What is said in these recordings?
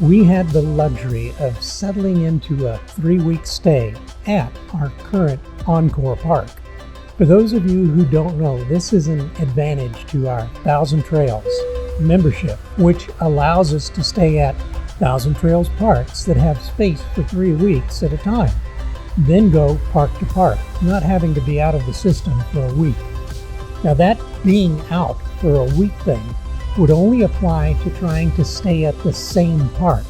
we had the luxury of settling into a 3-week stay at our current Encore Park. For those of you who don't know, this is an advantage to our Thousand Trails membership, which allows us to stay at Thousand Trails parks that have space for 3 weeks at a time, then go park to park, not having to be out of the system for a week. Now that being out for a week thing would only apply to trying to stay at the same park.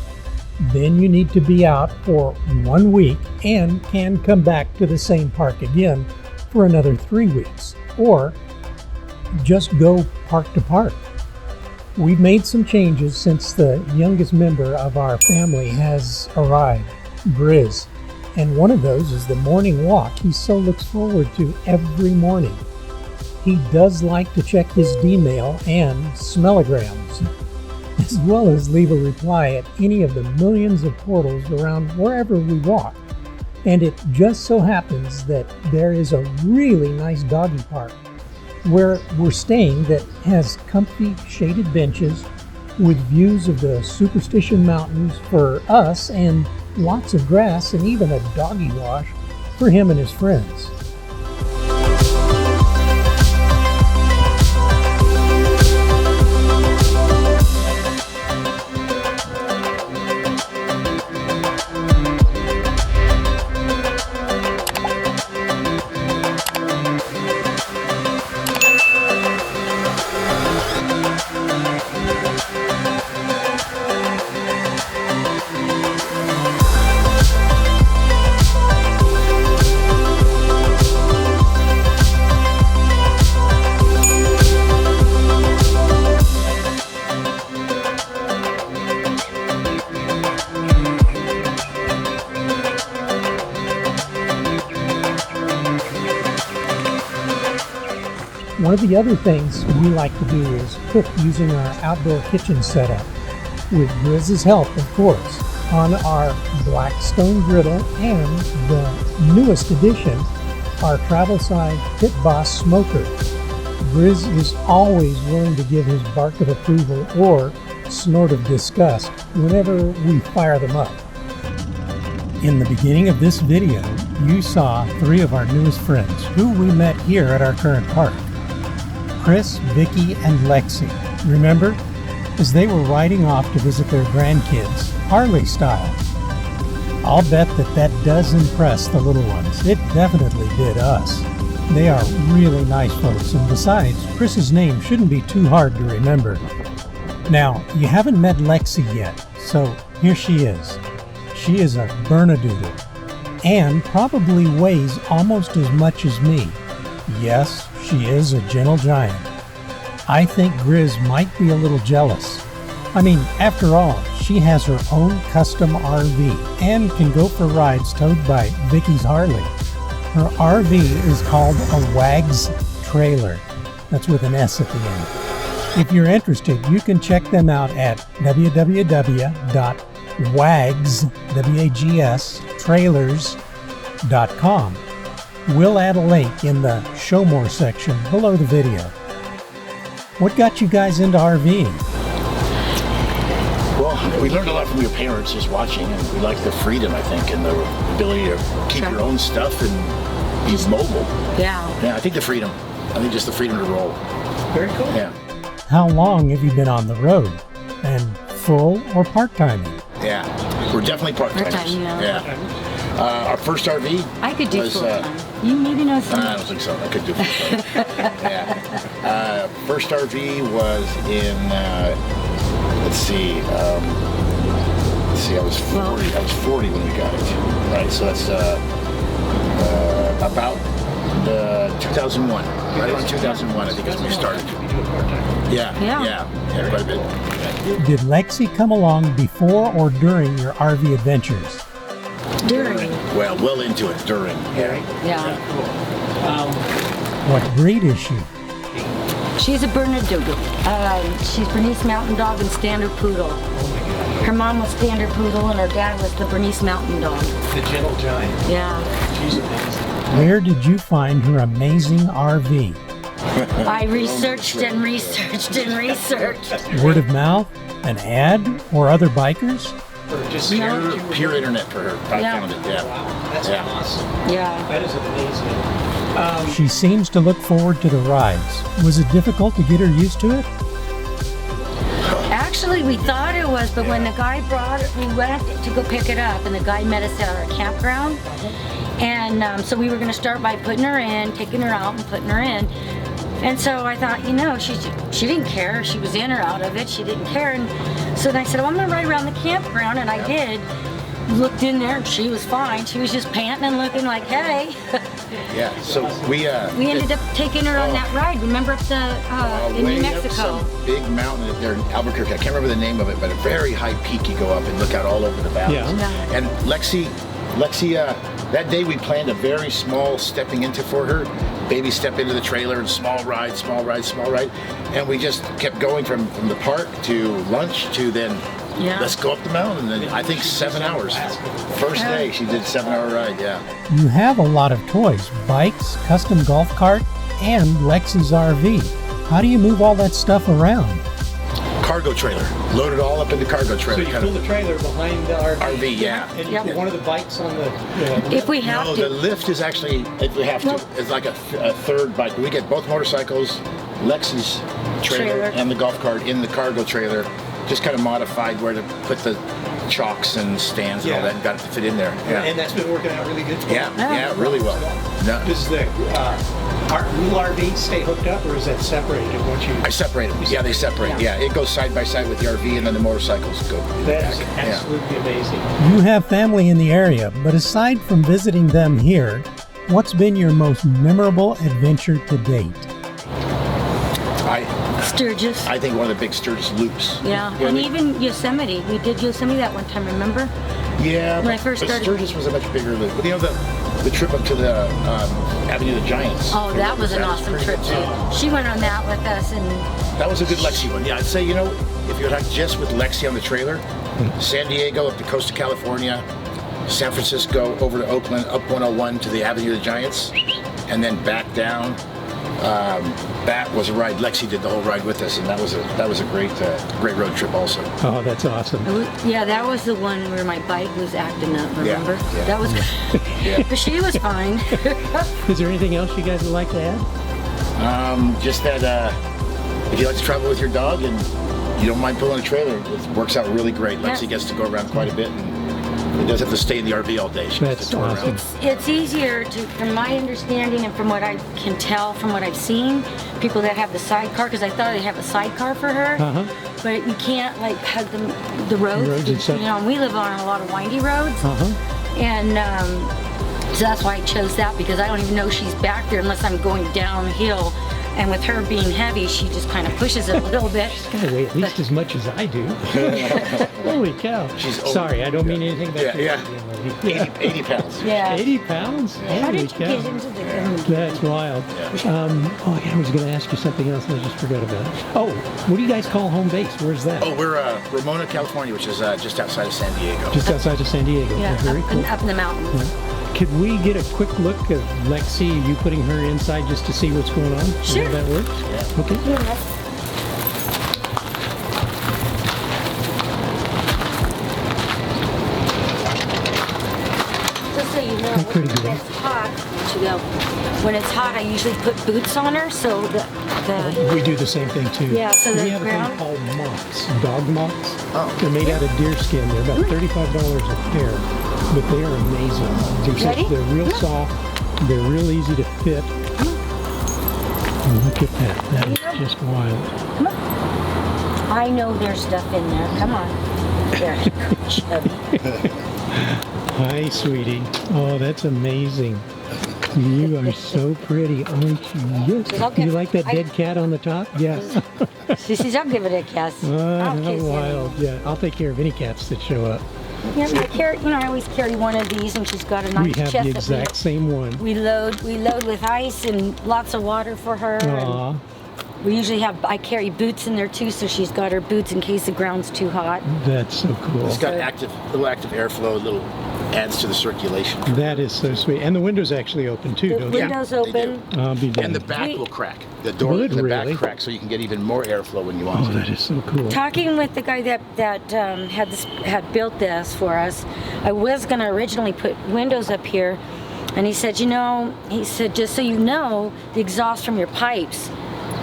Then you need to be out for 1 week and can come back to the same park again for another 3 weeks, or just go park to park. We've made some changes since the youngest member of our family has arrived, Grizz, and one of those is the morning walk he so looks forward to every morning. He does like to check his D-mail and smellograms, as well as leave a reply at any of the millions of portals around wherever we walk. And it just so happens that there is a really nice doggy park where we're staying that has comfy shaded benches with views of the Superstition Mountains for us and lots of grass and even a doggy wash for him and his friends. One of the other things we like to do is cook using our outdoor kitchen setup, with Grizz's help, of course, on our Blackstone griddle and the newest addition, our travel-size Pit Boss smoker. Grizz is always willing to give his bark of approval or snort of disgust whenever we fire them up. In the beginning of this video, you saw 3 of our newest friends who we met here at our current park. Chris, Viki, and Lexi. Remember? As they were riding off to visit their grandkids, Harley style. I'll bet that does impress the little ones. It definitely did us. They are really nice folks, and besides, Chris's name shouldn't be too hard to remember. Now, you haven't met Lexi yet, so here she is. She is a Berna Doodle, and probably weighs almost as much as me. Yes, she is a gentle giant. I think Grizz might be a little jealous. I mean, after all, she has her own custom RV and can go for rides towed by Viki's Harley. Her RV is called a Wags trailer. That's with an S at the end. If you're interested, you can check them out at www.wagstrailers.com. We'll add a link in the Show More section below the video. What got you guys into RVing? Well, we learned a lot from your parents just watching, and we like the freedom, I think, and the ability to keep your own stuff and be mobile. Yeah. Yeah, I think the freedom. I think just the freedom to roll. Very cool. Yeah. How long have you been on the road? And full or part-timing? Yeah, we're definitely part-timers. Part-time, yeah. Our first RV I could do was, full-time. You maybe know some. I don't think so. I could do full-time. Yeah. First RV was in, let's see, I was 40 when we got it. Right, so that's about 2001. Right around 2001, I think is when we started. Yeah, quite a bit. Did Lexi come along before or during your RV adventures? During. Well into it, during. Yeah. What breed is she? She's a Berna Doodle. She's Bernese Mountain Dog and Standard Poodle. Her mom was Standard Poodle and her dad was the Bernese Mountain Dog. The gentle giant. Yeah. She's amazing. Where did you find her amazing RV? I researched and researched and researched. Word of mouth? An ad or other bikers? Or just Pure internet for her. I Yeah. found it, yeah. Wow, that's Yeah. awesome. Yeah. That is amazing. She seems to look forward to the rides. Was it difficult to get her used to it? Actually, we thought it was, but when the guy brought it, we went to go pick it up, and the guy met us at our campground. And so we were going to start by putting her in, taking her out, and putting her in. And so I thought, you know, she didn't care. She was in or out of it. She didn't care. And so then I said, oh, I'm going to ride around the campground, and I did. Looked in there, and she was fine. She was just panting and looking like, hey. Yeah, so we We ended up taking her on that ride. Remember up in way New up Mexico? some big mountain up there in Albuquerque. I can't remember the name of it, but a very high peak you go up and look out all over the valley. Yeah. Yeah. And Lexi, that day we planned a very small stepping into for her. Baby step into the trailer and small ride, small ride, small ride. And we just kept going from the park to lunch to then Yeah. let's go up the mountain. And I think 7 hours. First day she did a 7-hour ride, yeah. You have a lot of toys, bikes, custom golf cart, and Lexi's RV. How do you move all that stuff around? Cargo trailer. Load it all up in the cargo So trailer. you pull the trailer behind the RV. RV, yeah. And you Yep. put one of the bikes on the... If we have No, to. the lift is actually, if we have to, Well- it's like a third bike. We get both motorcycles, Lexi's trailer, Trailer. and the golf cart in the cargo trailer. Just kind of modified where to put the chocks and stands and all Yeah. that and got it to fit in there. Yeah, And that's been working out really good for yeah, you. yeah, really well. No, Does the little RV stay hooked up, or is that separated once you... I separate them. Yeah, they separate. Yeah, it goes side by side with the RV, and then the motorcycles go That's back. Yeah. absolutely amazing. You have family in the area, but aside from visiting them here, what's been your most memorable adventure to date? Sturgis. I think one of the big Sturgis loops. Yeah, Where and we- even Yosemite. We did Yosemite that one time, remember? Yeah, When I first but started- Sturgis was a much bigger loop. You know, the trip up to the Avenue of the Giants. Oh, that was an awesome pretty trip good, too. She went on that with us, and That was a good Lexi one. Yeah, I'd say, you know, if you're like just with Lexi on the trailer, San Diego up the coast of California, San Francisco over to Oakland, up 101 to the Avenue of the Giants, and then back down. That was a ride. Lexi did the whole ride with us, and that was a great road trip also. Oh, that's awesome. yeah, that was the one where my bike was acting up. Remember? yeah. That was. But she was fine. Is there anything else you guys would like to add? Just that if you like to travel with your dog and you don't mind pulling a trailer, it works out really great. Lexi Yes. gets to go around quite a bit, and it doesn't have to stay in the RV all day. She gets That's to tour awesome. around. It's easier to, from my understanding and from what I can tell, from what I've seen, people that have the sidecar, because I thought they have a sidecar for her, Uh-huh. but you can't like hug the roads. Roads and stuff. You know, and we live on a lot of windy roads, Uh-huh. and so that's why I chose that, because I don't even know she's back there unless I'm going downhill. And with her being heavy, she just kind of pushes it a little bit. Gotta weigh at least as much as I do. Holy cow. She's Sorry, I don't mean anything about Yeah, you. yeah. 80 pounds. Yeah. 80 pounds? How Holy did you cow. get into the That's wild. Oh, yeah, I was going to ask you something else and I just forgot about it. Oh, what do you guys call home base? Where's that? Oh, we're Ramona, California, which is just outside of San Diego. Just outside of San Diego. Yeah, Very cool. up in the mountains. Could we get a quick look of Lexi, you putting her inside just to see what's going on? Sure. How that works? Yeah. Okay. Just so you know, pretty when good. it's hot, when it's hot, I usually put boots on her, so the We do the same thing too. Yeah, so we the have a ground- thing called Mocs, dog Mocs. Oh. They're made out of deer skin. They're about $35 a pair, but they are amazing. Ready? They're real soft. They're real easy to fit. Look at that. That is just wild. I know there's stuff in there. Come on. There. Chubby. Hi, sweetie. Oh, that's amazing. You are so pretty, aren't you? I'll Yes. get- You like that I- dead cat on the top? Yes. She says, I'll give it a kiss. I'll How kiss you. wild. Yeah, I'll take care of any cats that show up. Yeah, I always carry one of these, and she's got a nice We have chest the that exact same one. we load with ice and lots of water for her. and Aw, we usually I carry boots in there too, so she's got her boots in case the ground's too hot. that's so cool. It's got little active airflow, little adds to the circulation. That is so sweet. And the windows actually open too, The don't they? windows they open. I'll be damned. And the back will crack. The door Would in the really? back cracks, so you can get even more airflow when you want Oh, to. that is so cool. Talking with the guy that had built this for us, I was gonna originally put windows up here, and he said, just so you know, the exhaust from your pipes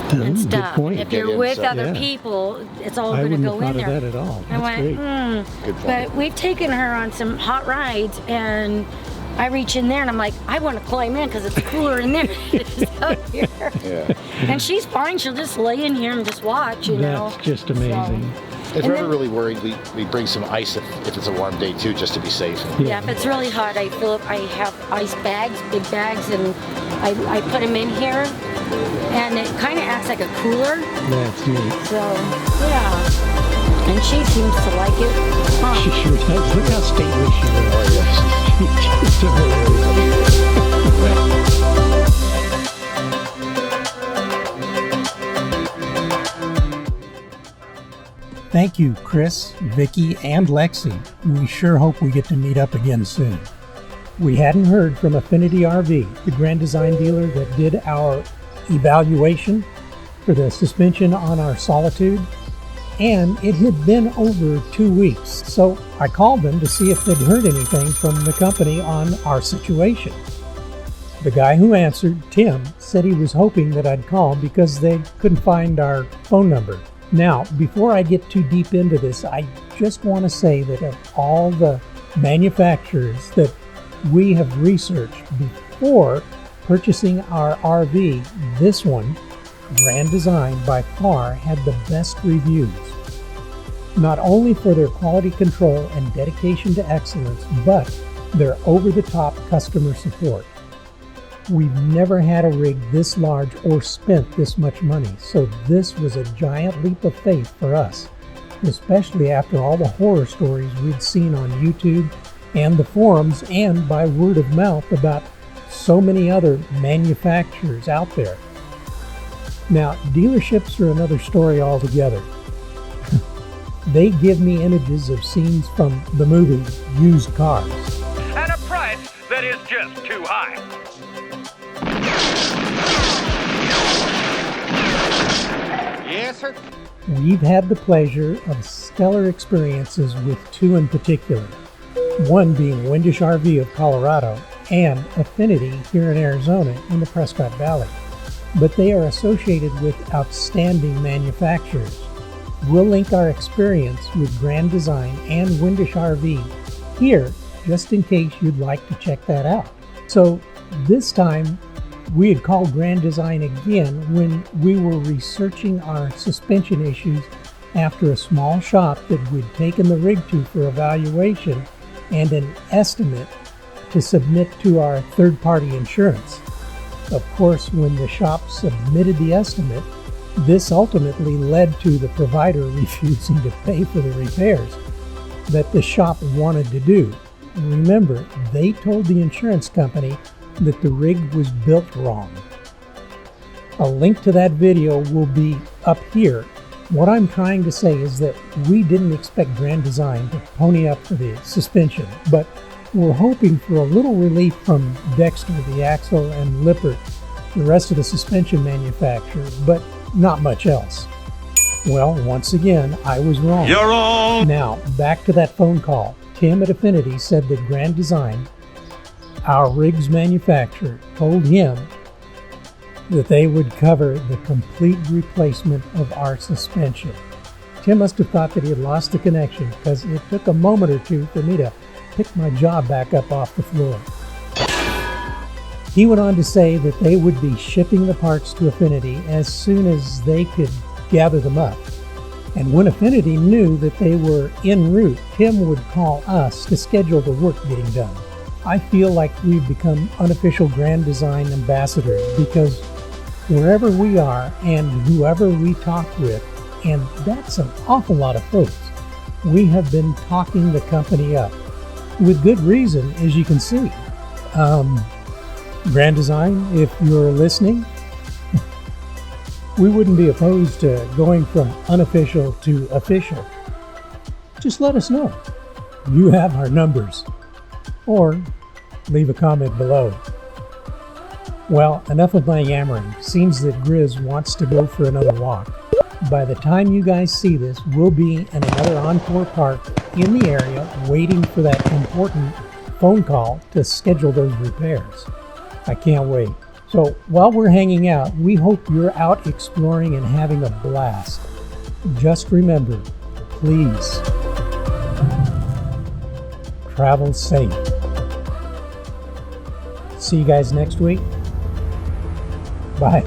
and Good stuff. point. If Get you're in, with so- other Yeah. people, it's all I gonna wouldn't go have in thought of there. that at all. I That's went, great. Good point. But we've taken her on some hot rides, and I reach in there and I'm like, I want to climb in because it's cooler in there than it is out here. Yeah. And she's fine. She'll just lay in here and just watch, you know. That's just amazing. If And we're then- ever really worried, we bring some ice if it's a warm day too, just to be safe. Yeah, if it's really hot, I have ice bags, big bags, and I put them in here, and it kind of acts like a cooler. That's neat. So yeah, and she seems to like it. She Huh. sure does. Look how stately she is. Oh, yes. She's just hilarious. Thank you, Chris, Viki, and Lexi. We sure hope we get to meet up again soon. We hadn't heard from Affinity RV, the Grand Design dealer that did our evaluation for the suspension on our Solitude, and it had been over 2 weeks. So I called them to see if they'd heard anything from the company on our situation. The guy who answered, Tim, said he was hoping that I'd call because they couldn't find our phone number. Now, before I get too deep into this, I just want to say that of all the manufacturers that we have researched before purchasing our RV, this one, Grand Design, by far had the best reviews. Not only for their quality control and dedication to excellence, but their over-the-top customer support. We've never had a rig this large or spent this much money, so this was a giant leap of faith for us, especially after all the horror stories we'd seen on YouTube and the forums and by word of mouth about so many other manufacturers out there. Now, dealerships are another story altogether. They give me images of scenes from the movie Used Cars. At a price that is just too high. Yes, sir. We've had the pleasure of stellar experiences with two in particular, one being Windish RV of Colorado and Affinity here in Arizona in the Prescott Valley. But they are associated with outstanding manufacturers. We'll link our experience with Grand Design and Windish RV here just in case you'd like to check that out. So this time we had called Grand Design again when we were researching our suspension issues after a small shop that we'd taken the rig to for evaluation and an estimate to submit to our third-party insurance. Of course, when the shop submitted the estimate, this ultimately led to the provider refusing to pay for the repairs that the shop wanted to do. Remember, they told the insurance company that the rig was built wrong. A link to that video will be up here. What I'm trying to say is that we didn't expect Grand Design to pony up for the suspension, but we're hoping for a little relief from Dexter, the Axle, and Lippert, the rest of the suspension manufacturer, but not much else. Well, once again, I was wrong. You're wrong. Now, back to that phone call. Tim at Affinity said that Grand Design, our rig's manufacturer, told him that they would cover the complete replacement of our suspension. Tim must have thought that he had lost the connection because it took a moment or two for me to pick my jaw back up off the floor. He went on to say that they would be shipping the parts to Affinity as soon as they could gather them up. And when Affinity knew that they were en route, Tim would call us to schedule the work getting done. I feel like we've become unofficial Grand Design ambassadors because wherever we are and whoever we talk with, and that's an awful lot of folks, we have been talking the company up. With good reason, as you can see. Grand Design, if you're listening, we wouldn't be opposed to going from unofficial to official. Just let us know. You have our numbers. or leave a comment below. Well, enough of my yammering. Seems that Grizz wants to go for another walk. By the time you guys see this, we'll be in another Encore park in the area waiting for that important phone call to schedule those repairs. I can't wait. So while we're hanging out, we hope you're out exploring and having a blast. Just remember, please, travel safe. See you guys next week. Bye.